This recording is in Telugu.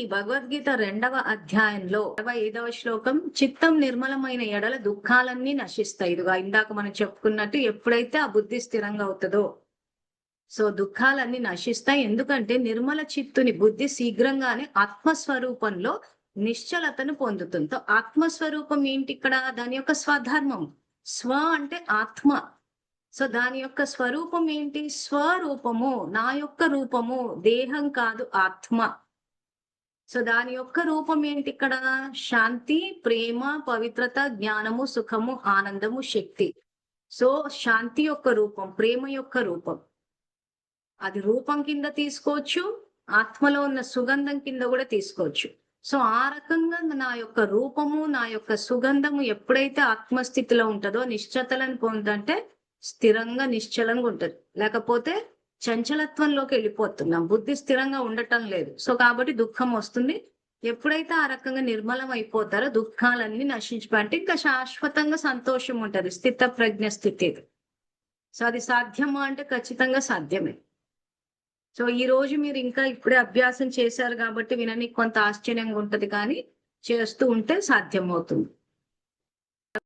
ఈ భగవద్గీత 2వ అధ్యాయంలో 25వ శ్లోకం, చిత్తం నిర్మలమైన ఎడల దుఃఖాలన్నీ నశిస్తాయి. ఇదిగా ఇందాక మనం చెప్పుకున్నట్టు ఎప్పుడైతే ఆ బుద్ధి స్థిరంగా అవుతుందో సో దుఃఖాలన్నీ నశిస్తాయి. ఎందుకంటే నిర్మల చిత్తుని బుద్ధి శీఘ్రంగానే ఆత్మస్వరూపంలో నిశ్చలతను పొందుతుంది. ఆత్మస్వరూపం ఏంటి ఇక్కడ? దాని యొక్క స్వధర్మం. స్వ అంటే ఆత్మ. సో దాని యొక్క స్వరూపం ఏంటి? స్వరూపము, నా యొక్క రూపము, దేహం కాదు, ఆత్మ. సో దాని యొక్క రూపం ఏంటి ఇక్కడ? శాంతి, ప్రేమ, పవిత్రత, జ్ఞానము, సుఖము, ఆనందము, శక్తి. సో శాంతి యొక్క రూపం, ప్రేమ యొక్క రూపం, అది రూపం కింద తీసుకోవచ్చు, ఆత్మలో ఉన్న సుగంధం కింద కూడా తీసుకోవచ్చు. సో ఆ రకంగా నా యొక్క రూపము, నా యొక్క సుగంధము ఎప్పుడైతే ఆత్మస్థితిలో ఉంటుందో నిశ్చతలను పొందంటే స్థిరంగా నిశ్చలంగా ఉంటది. లేకపోతే చంచలత్వంలోకి వెళ్ళిపోతున్నాం, బుద్ధి స్థిరంగా ఉండటం లేదు. సో కాబట్టి దుఃఖం వస్తుంది. ఎప్పుడైతే ఆ రకంగా నిర్మలం అయిపోతారో దుఃఖాలన్నీ నశించిపోయి అంటే ఇంకా శాశ్వతంగా సంతోషం ఉంటది, స్థిత ప్రజ్ఞ స్థితి. సో అది సాధ్యమా అంటే ఖచ్చితంగా సాధ్యమే. సో ఈ రోజు మీరు ఇంకా ఇప్పుడే అభ్యాసం చేశారు కాబట్టి వినడానికి కొంత ఆశ్చర్యంగా ఉంటది, కానీ చేస్తూ ఉంటే సాధ్యం అవుతుంది.